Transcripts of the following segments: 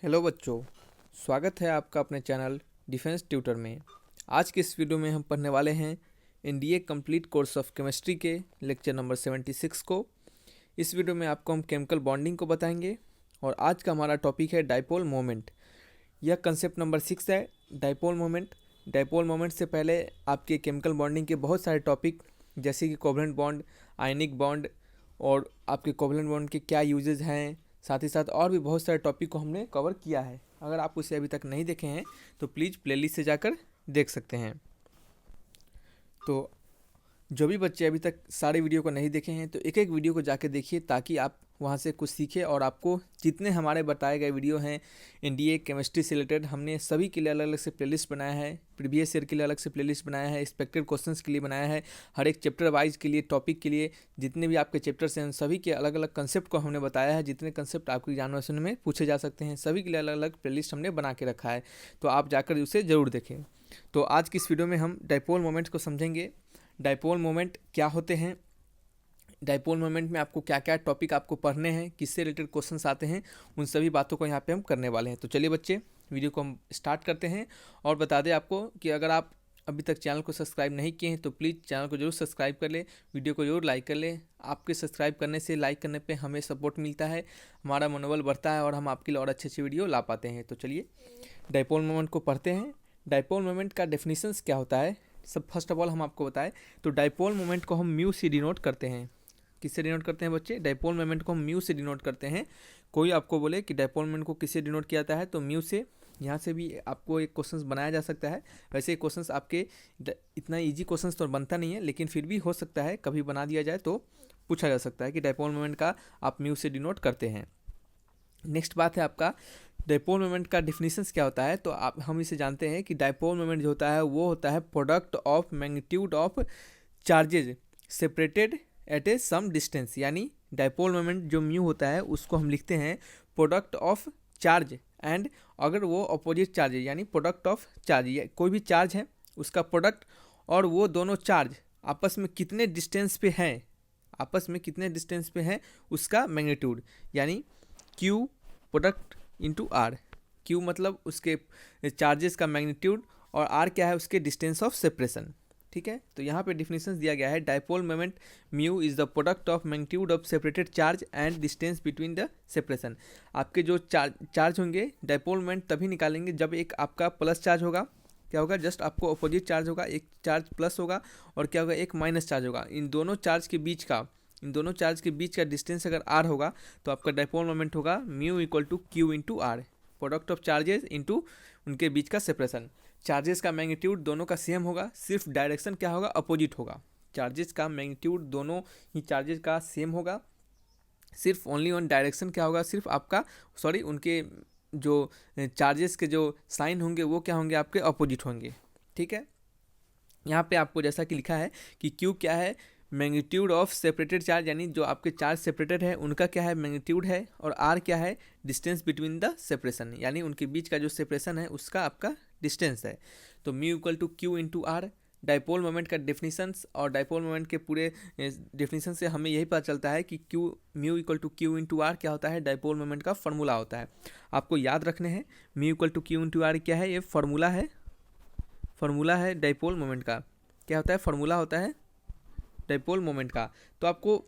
Hello बच्चों, स्वागत है आपका अपने चैनल डिफेंस ट्यूटर में। आज के इस वीडियो में हम पढ़ने वाले हैं NDA complete course of chemistry के लेक्चर नंबर 76 को। इस वीडियो में आपको हम केमिकल बॉन्डिंग को बताएंगे और आज का हमारा टॉपिक है डाइपोल मोमेंट। यह कंसेप्ट नंबर 6 है, डाइपोल मोमेंट। डाइपोल मोमेंट से पहले आपके केमिकल बॉन्डिंग के बहुत सारे टॉपिक जैसे कि कोवलेंट बॉन्ड, आयनिक बॉन्ड और आपके कोवलेंट बॉन्ड के क्या यूजेज हैं, साथ ही साथ और भी बहुत सारे टॉपिक को हमने कवर किया है। अगर आप उसे अभी तक नहीं देखे हैं तो प्लीज़ प्लेलिस्ट से जाकर देख सकते हैं। तो जो भी बच्चे अभी तक सारे वीडियो को नहीं देखे हैं तो एक एक वीडियो को जाकर देखिए ताकि आप वहाँ से कुछ सीखें और आपको जितने हमारे बताए गए वीडियो हैं एनडीए केमिस्ट्री से रिलेटेड, हमने सभी के लिए अलग अलग से प्लेलिस्ट बनाया है। प्रीवियस ईयर के लिए अलग से प्लेलिस्ट बनाया है, एक्सपेक्टेड क्वेश्चंस के लिए बनाया है, हर एक चैप्टर वाइज के लिए, टॉपिक के लिए जितने भी आपके चैप्टर्स हैं उन सभी के अलग अलग कंसेप्ट को हमने बताया है। जितने कंसेप्ट आपके एग्जामिनेशन में पूछे जा सकते हैं सभी के लिए अलग अलग प्लेलिस्ट हमने बना के रखा है, तो आप जाकर उसे ज़रूर देखें। तो आज की इस वीडियो में हम डाइपोल मोमेंट को समझेंगे। डाइपोल मोमेंट क्या होते हैं, डाइपोल मोमेंट में आपको क्या क्या टॉपिक आपको पढ़ने हैं, किससे रिलेटेड क्वेश्चंस आते हैं, उन सभी बातों को यहाँ पे हम करने वाले हैं। तो चलिए बच्चे वीडियो को हम स्टार्ट करते हैं। और बता दें आपको कि अगर आप अभी तक चैनल को सब्सक्राइब नहीं किए हैं तो प्लीज़ चैनल को जरूर सब्सक्राइब कर ले, वीडियो को जरूर लाइक कर ले। आपके सब्सक्राइब करने से, लाइक करने पे हमें सपोर्ट मिलता है, हमारा मनोबल बढ़ता है और हम आपके लिए और अच्छी अच्छी वीडियो ला पाते हैं। तो चलिए डाइपोल मोमेंट को पढ़ते हैं। डाइपोल मोमेंट का डेफिनेशंस क्या होता है, सब फर्स्ट ऑफ ऑल हम आपको बताएं तो डाइपोल मोमेंट को हम म्यू से डिनोट करते हैं। किससे डिनोट करते हैं बच्चे? डाइपोल मोमेंट को हम म्यू से डिनोट करते हैं। कोई आपको बोले कि डाइपोल मोमेंट को किससे डिनोट किया जाता है तो म्यू से। यहाँ से भी आपको एक क्वेश्चंस बनाया जा सकता है। वैसे क्वेश्चंस आपके इतना इजी क्वेश्चंस तो बनता नहीं है, लेकिन फिर भी हो सकता है कभी बना दिया जाए तो पूछा जा सकता है कि डाइपोल मोमेंट का आप म्यू से डिनोट करते हैं। नेक्स्ट बात है आपका डाइपोल मोमेंट का डिफिनीशंस क्या होता है। तो हम इसे जानते हैं कि डाइपोल मोमेंट जो होता है वो होता है product of magnitude of charges separated at a some distance. यानी डाइपोल मोमेंट जो म्यू होता है उसको हम लिखते हैं प्रोडक्ट ऑफ चार्ज एंड, अगर वो अपोजिट चार्ज है यानी प्रोडक्ट ऑफ चार्ज, कोई भी चार्ज है उसका प्रोडक्ट और वो दोनों चार्ज आपस में कितने डिस्टेंस पे हैं, आपस में कितने डिस्टेंस पे हैं उसका मैग्नीट्यूड, यानी q product into r. Q मतलब उसके चार्जेस का मैग्नीट्यूड और आर क्या है उसके डिस्टेंस ऑफ सेपरेशन। ठीक है, तो यहाँ पे डिफिनेशन दिया गया है dipole moment mu is the product of magnitude of separated charge and distance between the separation. आपके जो चार्ज होंगे डाइपोल मोमेंट तभी निकालेंगे जब एक आपका प्लस चार्ज होगा, क्या होगा, जस्ट आपको अपोजिट चार्ज होगा, एक चार्ज प्लस होगा और क्या होगा, एक माइनस चार्ज होगा। इन दोनों चार्ज के बीच का डिस्टेंस अगर आर होगा तो आपका डाइपोल मोमेंट होगा mu equal to q into r, product of charges into उनके बीच का सेपरेशन। चार्जेस का मैग्नीट्यूड दोनों का सेम होगा, सिर्फ डायरेक्शन क्या होगा, अपोजिट होगा। चार्जेस का मैग्नीट्यूड दोनों ही चार्जेस का सेम होगा, सिर्फ ओनली वन डायरेक्शन क्या होगा, सिर्फ आपका उनके जो चार्जेस के जो साइन होंगे वो क्या होंगे, आपके अपोजिट होंगे। ठीक है, यहाँ पे आपको जैसा कि लिखा है कि क्यू क्या है, मैग्नीट्यूड ऑफ सेपरेटेड चार्ज, यानी जो आपके चार्ज सेपरेटेड है उनका क्या है, मैग्नीट्यूड है, और आर क्या है, डिस्टेंस बिटवीन द सेपरेशन, यानी उनके बीच का जो सेपरेशन है उसका आपका डिस्टेंस है। तो mu equal to q into r dipole moment का डेफिनेशंस, और डाइपोल मोमेंट के पूरे डेफिनेशन से हमें यही पता चलता है कि mu equal to q into r क्या होता है, डाइपोल मोमेंट का फार्मूला होता है। आपको याद रखने हैं mu equal to q into r क्या है, ये फार्मूला है डाइपोल मोमेंट का। क्या होता है, फार्मूला होता है डाइपोल मोमेंट का। तो आपको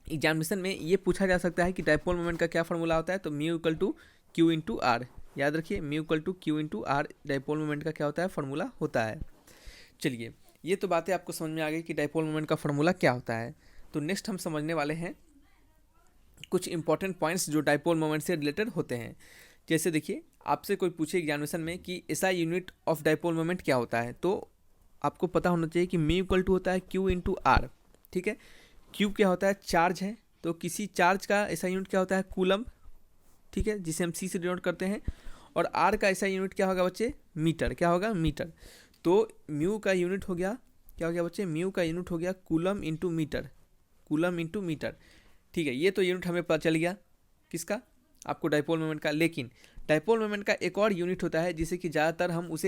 एग्जामिनेशन में ये पूछा जा सकता है कि डाइपोल मोमेंट का क्या फार्मूला होता है, तो mu equal to q into r, याद रखिए mu equal to q into r dipole moment का क्या होता है, फार्मूला होता है। चलिए ये तो बातें आपको समझ में आ गई कि डाइपोल मोमेंट का फार्मूला क्या होता है। तो नेक्स्ट हम समझने वाले हैं कुछ इंपॉर्टेंट पॉइंट्स जो डाइपोल मोमेंट से रिलेटेड होते हैं। जैसे देखिए, आपसे कोई पूछे एग्जामिनेशन में कि SI unit of dipole moment क्या होता है, तो आपको पता होना चाहिए कि म्यू इक्वल टू होता है क्यू इंटू आर। ठीक है, क्यू क्या होता है, चार्ज है, तो किसी चार्ज का ऐसा यूनिट क्या होता है, कूलम। ठीक है, जिसे हम सी से डिनोट करते हैं। और आर का ऐसा यूनिट क्या होगा बच्चे, मीटर। क्या होगा, मीटर। तो म्यू का यूनिट हो गया, क्या हो गया बच्चे, म्यू का यूनिट हो गया coulomb into metre, coulomb into metre. ठीक है, ये तो यूनिट हमें पता चल गया किसका, आपको डाइपोल मोमेंट का। लेकिन डाइपोल मोमेंट का एक और यूनिट होता है जिसे कि ज़्यादातर हम उस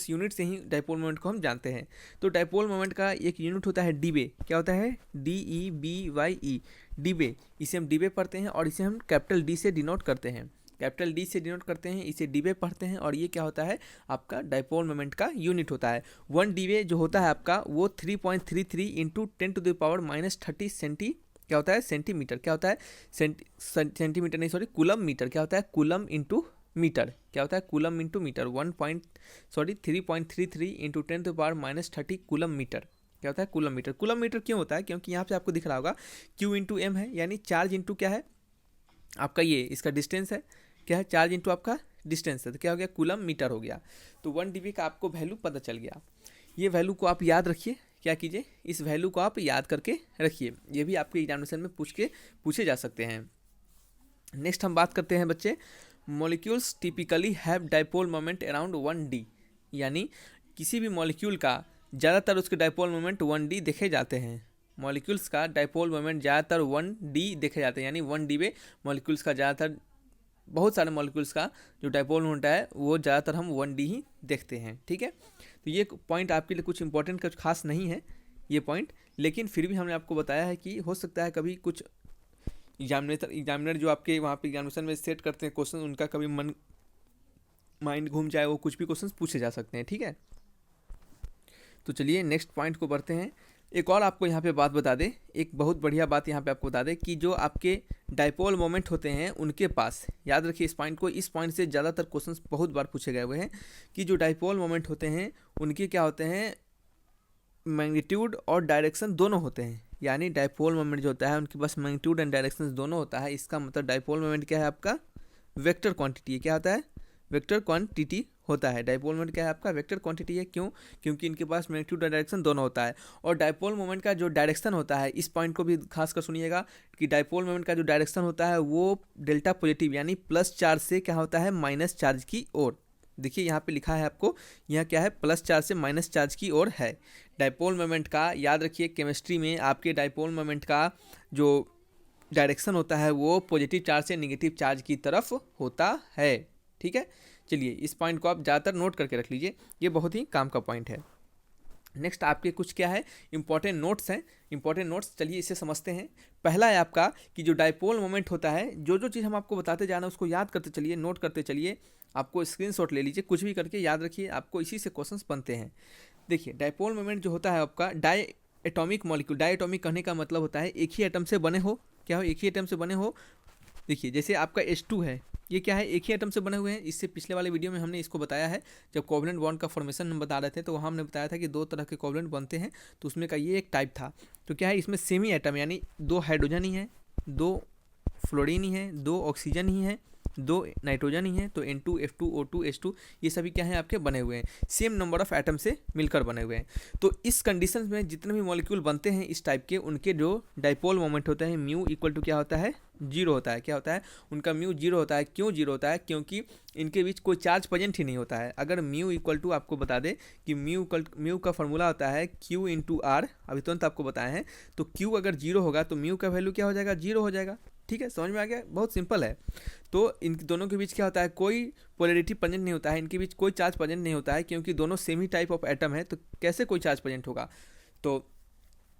यूनिट से ही डाइपोल मोमेंट को हम जानते हैं। तो डाइपोल मोमेंट का एक यूनिट होता है डीबे। क्या होता है, DEBYE, डीबे। इसे हम डीबे पढ़ते हैं और इसे हम कैपिटल डी से डिनोट करते हैं। कैपिटल डी से डिनोट करते हैं, इसे डीवे पढ़ते हैं, और ये क्या होता है आपका डाइपोल मोमेंट का यूनिट होता है। 1 डीवे जो होता है आपका वो 3.33 इंटू 10⁻³ सेंटी क्या होता है सेंटीमीटर, क्या होता है सेंटीमीटर नहीं सॉरी कूलम मीटर, क्या होता है कूलम इंटू मीटर, क्या होता है coulomb into metre 3.33 into 10⁻³ coulomb metre, क्या होता है कूलम मीटर। कूलम मीटर क्यों होता है, क्योंकि यहाँ पे आपको दिख रहा होगा Q इंटू एम है, यानी चार्ज इंटू क्या है आपका ये इसका डिस्टेंस है, क्या है चार्ज इंटू आपका डिस्टेंस है, तो क्या हो गया कूलम मीटर हो गया। तो 1 dB का आपको वैल्यू पता चल गया। ये वैल्यू को आप याद रखिए, क्या कीजिए इस वैल्यू को आप याद करके रखिए, ये भी आपके एग्जामिनेशन में पूछे जा सकते हैं। नेक्स्ट हम बात करते हैं बच्चे, molecules typically have dipole moment around 1D, यानी किसी भी मॉलिक्यूल का ज़्यादातर उसके डाइपोल मोमेंट 1D देखे जाते हैं। मॉलिक्यूल्स का डाइपोल मोमेंट ज़्यादातर 1D देखे जाते हैं, यानी 1D में मॉलिक्यूल्स का ज़्यादातर बहुत सारे मॉलिक्यूल्स का जो डाइपोल मोमेंट है वो ज़्यादातर हम 1D ही देखते हैं। ठीक है, तो ये पॉइंट आपके लिए कुछ इंपॉर्टेंट कुछ खास नहीं है ये पॉइंट, लेकिन फिर भी हमने आपको बताया है कि हो सकता है कभी कुछ एग्जामिनर जो आपके वहाँ पे एग्जामिनेशन में सेट करते हैं क्वेश्चन, उनका कभी माइंड घूम जाए, वो कुछ भी क्वेश्चन पूछे जा सकते हैं। ठीक है, तो चलिए नेक्स्ट पॉइंट को बढ़ते हैं। एक और आपको यहाँ पे बात बता दें, एक बहुत बढ़िया बात यहाँ पे आपको बता दें कि जो आपके डाइपोल मोमेंट होते हैं उनके पास, याद रखिए इस पॉइंट को, इस पॉइंट से ज़्यादातर क्वेश्चंस बहुत बार पूछे गए हुए हैं कि जो डाइपोल मोमेंट होते हैं उनके क्या होते हैं मैग्नीट्यूड और डायरेक्शन दोनों होते हैं, यानी डाइपोल मोमेंट जो होता है उनके पास मैग्नीट्यूड एंड डायरेक्शन दोनों होता है। इसका मतलब डाइपोल मोमेंट क्या है आपका वेक्टर क्वांटिटी है, क्या होता है वेक्टर क्वांटिटी होता है। डाइपोल मोमेंट क्या है आपका वेक्टर क्वांटिटी है, क्यों, क्योंकि इनके पास मैग्नीट्यूड और डायरेक्शन दोनों होता है। और डाइपोल मोमेंट का जो डायरेक्शन होता है, इस पॉइंट को भी खास कर सुनिएगा कि डाइपोल मोमेंट का जो डायरेक्शन होता है वो डेल्टा पॉजिटिव यानी प्लस चार्ज से क्या होता है माइनस चार्ज की ओर। देखिए यहाँ पे लिखा है आपको, यहाँ क्या है प्लस चार्ज से माइनस चार्ज की ओर है। डाइपोल मोमेंट का याद रखिए, केमिस्ट्री में आपके डाइपोल मोमेंट का जो डायरेक्शन होता है वो पॉजिटिव चार्ज से नेगेटिव चार्ज की तरफ होता है। ठीक है, चलिए इस पॉइंट को आप ज़्यादातर नोट करके रख लीजिए, ये बहुत ही काम का पॉइंट है। नेक्स्ट आपके कुछ क्या है इंपॉर्टेंट नोट्स हैं, इंपॉर्टेंट नोट्स चलिए इसे समझते हैं। पहला है आपका कि जो डाइपोल मोमेंट होता है, जो चीज़ हम आपको बताते जा रहे हैं उसको याद करते चलिए, नोट करते चलिए, आपको स्क्रीनशॉट ले लीजिए, कुछ भी करके याद रखिए, आपको इसी से क्वेश्चंस बनते हैं। देखिए डाइपोल मोमेंट जो होता है आपका diatomic molecule, diatomic कहने का मतलब होता है एक ही एटम से बने हो, क्या हो एक ही एटम से बने हो। देखिए जैसे आपका H2 है, ये क्या है एक ही एटम से बने हुए हैं। इससे पिछले वाले वीडियो में हमने इसको बताया है, जब कोवलेंट बॉन्ड का फॉर्मेशन हम बता रहे थे तो वहाँ हमने बताया था कि 2 तरह के कोवलेंट बनते हैं, तो उसमें का ये एक टाइप था। तो क्या है इसमें सेमी एटम यानी 2 हाइड्रोजन ही है, 2 फ्लोरीन ही है, 2 ऑक्सीजन ही है, 2 नाइट्रोजन ही है, तो N2 F2 O2 H2 ये सभी क्या हैं आपके बने हुए हैं, सेम नंबर ऑफ एटम से मिलकर बने हुए हैं। तो इस कंडीशन में जितने भी मॉलिक्यूल बनते हैं इस टाइप के, उनके जो डाइपोल मोमेंट होता है म्यू इक्वल टू क्या होता है 0 होता है। क्या होता है उनका म्यू 0 होता है। क्यों 0 होता है, क्योंकि इनके बीच कोई चार्ज प्रेजेंट ही नहीं होता है। अगर म्यू इक्वल टू आपको बता दें कि म्यू का फॉर्मूला होता है Q इंटू R, अभी तुरंत आपको बताए हैं, तो Q अगर 0 होगा तो म्यू का वैल्यू क्या हो जाएगा 0 हो जाएगा। ठीक है, समझ में आ गया, बहुत सिंपल है। तो इन दोनों के बीच क्या होता है कोई पोलैरिटी प्रेजेंट नहीं होता है, इनके बीच कोई चार्ज प्रेजेंट नहीं होता है, क्योंकि दोनों same he type of atom है, तो कैसे कोई चार्ज प्रेजेंट होगा। तो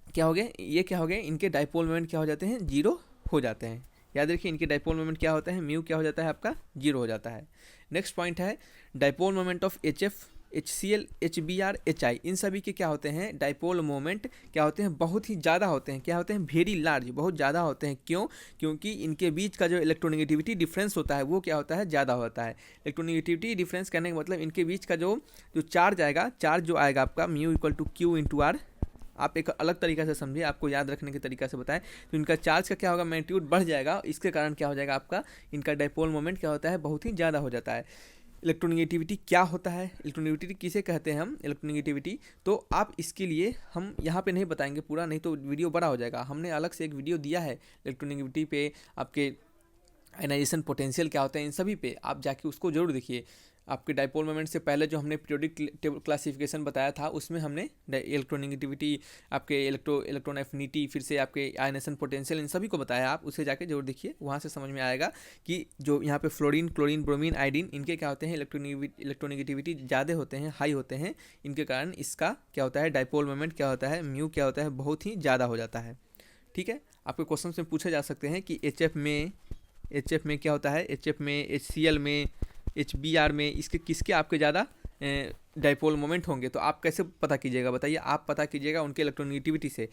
क्या हो गया, ये क्या हो गया, इनके डाइपोल मोमेंट क्या हो जाते हैं 0 हो जाते हैं। याद रखिए इनके डाइपोल मोमेंट क्या होता है म्यू क्या हो जाता है आपका 0 हो जाता है। नेक्स्ट पॉइंट है dipole moment of HF HCl HBr HI, इन सभी के क्या होते हैं डाइपोल मोमेंट क्या होते हैं बहुत ही ज़्यादा होते हैं। क्या होते हैं वेरी लार्ज, बहुत ज़्यादा होते हैं। क्यों, क्योंकि इनके बीच का जो इलेक्ट्रोनेगेटिविटी डिफरेंस होता है वो क्या होता है ज़्यादा होता है। इलेक्ट्रोनेगेटिविटी डिफरेंस कहने का मतलब इनके बीच का जो चार्ज आएगा, चार्ज जो आएगा आपका mu equal to Q into R, आप एक अलग तरीक़े से समझिए, आपको याद रखने के तरीक़ा से बताएं, तो इनका चार्ज का क्या होगा मैग्नीट्यूड बढ़ जाएगा, इसके कारण क्या हो जाएगा आपका इनका डाइपोल मोमेंट क्या होता है बहुत ही ज़्यादा हो जाता है। इलेक्ट्रोनेगेटिविटी क्या होता है, इलेक्ट्रोनेगेटिविटी किसे कहते हैं हम इलेक्ट्रोनेगेटिविटी, तो आप इसके लिए हम यहाँ पे नहीं बताएंगे पूरा, नहीं तो वीडियो बड़ा हो जाएगा। हमने अलग से एक वीडियो दिया है इलेक्ट्रोनेगेटिविटी पे, आपके आयनाइजेशन पोटेंशियल क्या होता है, इन सभी पे आप जाके उसको जरूर देखिए। आपके डाइपोल मोमेंट से पहले जो हमने पीरियोडिक क्लासिफिकेशन बताया था उसमें हमने इलेक्ट्रोनेगेटिविटी, आपके इलेक्ट्रॉन एफिनिटी, फिर से आपके आयनेशन पोटेंशियल, इन सभी को बताया। आप उसे जाके जरूर देखिए, वहाँ से समझ में आएगा कि जो यहाँ पे फ्लोरीन क्लोरीन ब्रोमीन आयोडीन इनके क्या होते हैं इलेक्ट्रोनेगेटिविटी ज़्यादा होते हैं, हाई होते हैं, इनके कारण इसका क्या होता है डाइपोल मोमेंट क्या होता है म्यू क्या होता है बहुत ही ज़्यादा हो जाता है। ठीक है, आपके क्वेश्चन में पूछे जा सकते हैं कि HF में HF में क्या होता है, HF में, HCl में, HBr में, इसके किसके आपके ज़्यादा डाइपोल मोमेंट होंगे। तो आप कैसे पता कीजिएगा बताइए, आप पता कीजिएगा उनके इलेक्ट्रोनेगेटिविटी से।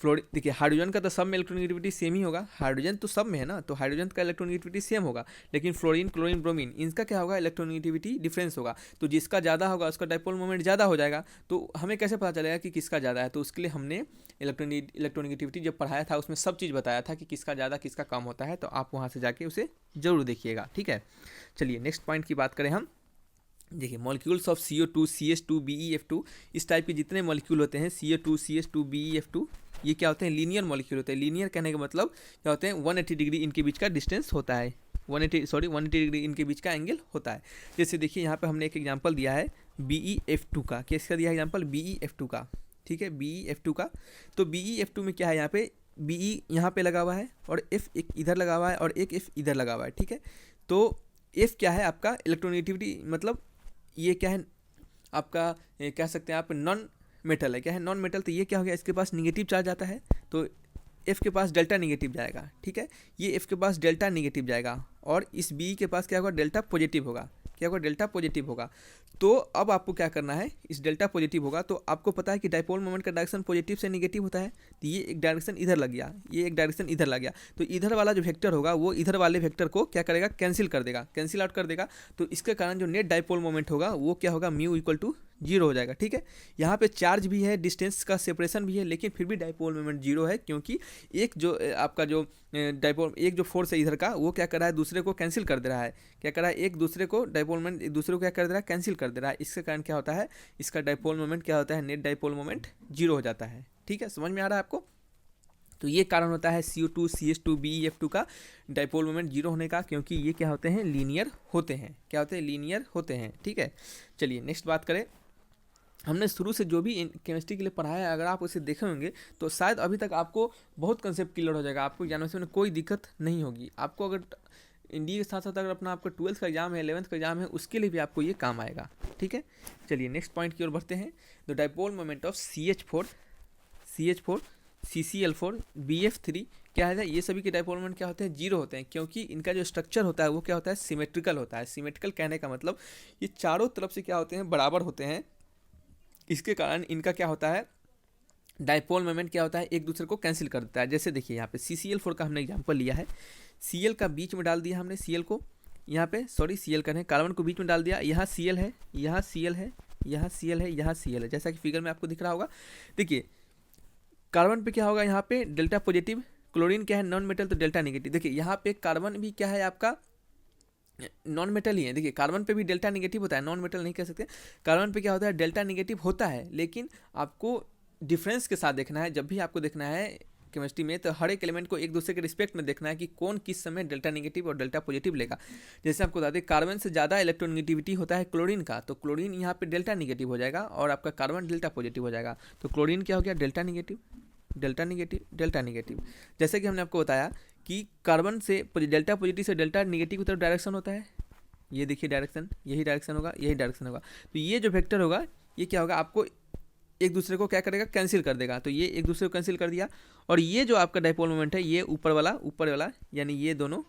देखिए हाइड्रोजन का तो सब में इलेक्ट्रोनेगेटिविटी सेम ही होगा, हाइड्रोजन तो सब में है ना, तो हाइड्रोजन का इलेक्ट्रोनेगेटिविटी सेम होगा, लेकिन फ्लोरीन, क्लोरीन, ब्रोमीन, इनका क्या होगा, इलेक्ट्रोनेगेटिविटी डिफरेंस होगा। तो जिसका ज़्यादा होगा उसका डाइपोल मोमेंट ज़्यादा हो जाएगा। तो हमें कैसे पता चलेगा कि किसका ज़्यादा है, तो उसके लिए हमने इलेक्ट्रोनेगेटिविटी जब पढ़ाया था उसमें सब चीज़ बताया था कि किसका ज़्यादा किसका कम होता है। तो आप वहाँ से जाके उसे ज़रूर देखिएगा, ठीक है। चलिए नेक्स्ट पॉइंट की बात करें हम। देखिए molecules of CO2, CH2, BeF2, इस टाइप के जितने मॉलिक्यूल होते हैं CO2, CH2, BeF2, ये क्या होते हैं, लीनियर मॉलिक्यूल होते हैं। लीनियर कहने का मतलब क्या होते हैं, 180 डिग्री इनके बीच का डिस्टेंस होता है, 180 डिग्री इनके बीच का एंगल होता है। जैसे देखिए यहाँ पे हमने एक एग्जांपल दिया है BeF2 का, किसका दिया है एग्जांपल, BeF2 का, ठीक है, BeF2 का। तो BeF2 में क्या है, यहाँ पे BE यहाँ पे लगा हुआ है और F एक इधर लगा हुआ है और एक F इधर लगा हुआ है, ठीक है। तो F क्या है आपका इलेक्ट्रोनेगेटिविटी, मतलब ये क्या है आपका, कह सकते हैं आप नॉन मेटल है, क्या है, नॉन मेटल। तो ये क्या हो गया, इसके पास निगेटिव चार्ज आता है, तो F के पास डेल्टा निगेटिव जाएगा, ठीक है। ये F के पास डेल्टा निगेटिव जाएगा और इस B के पास क्या होगा, डेल्टा पॉजिटिव होगा, क्या होगा, डेल्टा पॉजिटिव होगा। तो अब आपको क्या करना है, इस डेल्टा पॉजिटिव होगा, तो आपको पता है कि डाइपोल मोमेंट का डायरेक्शन पॉजिटिव से निगेटिव होता है। तो ये एक डायरेक्शन इधर लग गया, ये एक डायरेक्शन इधर लग गया, तो इधर वाला जो वेक्टर होगा वो इधर वाले वेक्टर को क्या करेगा, कैंसिल कर देगा, कैंसिल आउट कर देगा। तो इसके कारण जो नेट डाइपोल मोमेंट होगा वो क्या होगा, म्यू इक्वल टू 0 हो जाएगा, ठीक है। यहाँ पे चार्ज भी है, डिस्टेंस का सेपरेशन भी है, लेकिन फिर भी डाइपोल मोमेंट 0 है, क्योंकि एक जो आपका जो डाइपोल, एक जो फोर्स है इधर का, वो क्या कर रहा है, दूसरे को कैंसिल कर दे रहा है, क्या कर रहा है, एक दूसरे को डाइपोल मोमेंट एक दूसरे को क्या कर दे रहा है, कैंसिल कर दे रहा है। इसके कारण क्या होता है, इसका डाइपोल मोमेंट क्या होता है, नेट डाइपोल मोमेंट 0 हो जाता है, ठीक है। समझ में आ रहा है आपको। तो ये कारण होता है CO2, CH2, BeF2 का डाइपोल मोमेंट 0 होने का, क्योंकि ये क्या होते हैं, लीनियर होते हैं, क्या होते हैं, लीनियर होते हैं, ठीक है। चलिए नेक्स्ट बात करें। हमने शुरू से जो भी केमिस्ट्री के लिए पढ़ाया है, अगर आप उसे देखे होंगे तो शायद अभी तक आपको बहुत कंसेप्ट क्लियर हो जाएगा, आपको जानने में कोई दिक्कत नहीं होगी। आपको अगर इंडिया के साथ साथ अगर अपना आपका 12th का एग्जाम है, 11th का एग्जाम है, उसके लिए भी आपको ये काम आएगा, ठीक है। चलिए नेक्स्ट पॉइंट की ओर बढ़ते हैं। The dipole moment of CH4, CCl4, BF3 क्या है, ये सभी के डाइपोल मोमेंट क्या होते हैं, 0 होते हैं, क्योंकि इनका जो स्ट्रक्चर होता है वो क्या होता है, सिमेट्रिकल होता है। सिमेट्रिकल कहने का मतलब ये चारों तरफ से क्या होते हैं, बराबर होते हैं। इसके कारण इनका क्या होता है, डाइपोल मोमेंट क्या होता है, एक दूसरे को कैंसिल कर देता है। जैसे देखिए यहाँ पे CCl4 का हमने एग्जांपल लिया है, Cl का बीच में डाल दिया हमने, Cl को यहाँ पे, सॉरी Cl करें, कार्बन को बीच में डाल दिया, यहाँ Cl है, यहाँ Cl है, यहाँ Cl है, यहाँ Cl है, जैसा कि फिगर में आपको दिख रहा होगा। देखिए कार्बन पे क्या होगा, यहाँ पे डेल्टा पॉजिटिव, क्लोरीन क्या है, नॉन मेटल, तो डेल्टा नेगेटिव। देखिए यहाँ पे कार्बन भी क्या है आपका, नॉन मेटल ही है। देखिए कार्बन पे भी डेल्टा नेगेटिव होता है, नॉन मेटल नहीं कह सकते। कार्बन पे क्या होता है, डेल्टा नेगेटिव होता है, लेकिन आपको डिफरेंस के साथ देखना है। जब भी आपको देखना है केमिस्ट्री में, तो हर एक एलिमेंट को एक दूसरे के रिस्पेक्ट में देखना है कि कौन किस समय डेल्टा नेगेटिव और डेल्टा पॉजिटिव लेगा। जैसे आपको बता दें, कार्बन से ज़्यादा इलेक्ट्रोनेगेटिविटी होता है क्लोरीन का, तो क्लोरीन यहाँ पे डेल्टा नेगेटिव हो जाएगा और आपका कार्बन डेल्टा पॉजिटिव हो जाएगा। तो क्लोरीन क्या हो गया, delta negative, delta negative, delta negative. जैसे कि हमने आपको बताया कि कार्बन से डेल्टा पॉजिटिव से डेल्टा नेगेटिव की तरफ डायरेक्शन होता है, ये देखिए डायरेक्शन, यही डायरेक्शन होगा, यही डायरेक्शन होगा। तो ये जो वेक्टर होगा ये क्या होगा, आपको एक दूसरे को क्या करेगा, कैंसिल कर देगा। तो ये एक दूसरे को कैंसिल कर दिया, और ये जो आपका डाइपोल मोमेंट है, ये ऊपर वाला यानी ये दोनों,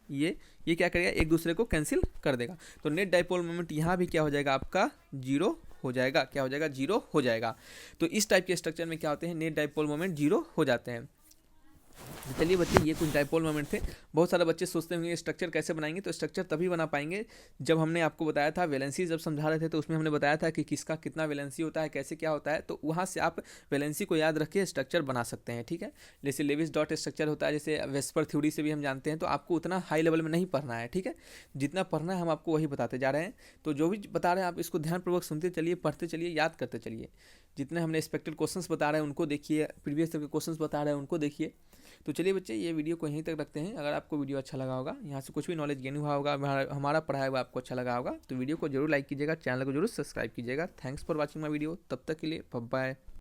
ये क्या करेगा, एक दूसरे को कैंसिल कर देगा। तो नेट डाइपोल मोमेंट यहाँ भी क्या हो जाएगा, आपका 0 हो जाएगा, क्या हो जाएगा, 0 हो जाएगा। तो इस टाइप के स्ट्रक्चर में क्या होते हैं, नेट डाइपोल मोमेंट 0 हो जाते हैं। चलिए बच्चे, ये कुछ डाइपोल मोमेंट थे। बहुत सारे बच्चे सोचते होंगे स्ट्रक्चर कैसे बनाएंगे, तो स्ट्रक्चर तभी बना पाएंगे जब हमने आपको बताया था, वैलेंसी जब समझा रहे थे तो उसमें हमने बताया था कि किसका कितना वैलेंसी होता है, कैसे क्या होता है। तो वहाँ से आप वैलेंसी को याद रख के स्ट्रक्चर बना सकते हैं, ठीक है। जैसे लेविस डॉट स्ट्रक्चर होता है, जैसे वेस्पर थ्योरी से भी हम जानते हैं। तो आपको उतना हाई लेवल में नहीं पढ़ना है, ठीक है, जितना पढ़ना है हम आपको वही बताते जा रहे हैं। तो जो भी बता रहे हैं आप इसको ध्यानपूर्वक सुनते चलिए, पढ़ते चलिए, याद करते चलिए। जितने हमने एक्सपेक्टेड क्वेश्चंस बता रहे हैं उनको देखिए, प्रीवियस ईयर के क्वेश्चंस बता रहे हैं उनको देखिए। तो चलिए बच्चे, ये वीडियो को यहीं तक रखते हैं। अगर आपको वीडियो अच्छा लगा होगा, यहाँ से कुछ भी नॉलेज गेन हुआ होगा, हमारा पढ़ाया हुआ आपको अच्छा लगा होगा, तो वीडियो को जरूर लाइक कीजिएगा, चैनल को जरूर सब्सक्राइब कीजिएगा। Thanks for watching my video. तब तक के लिए बाय बाय।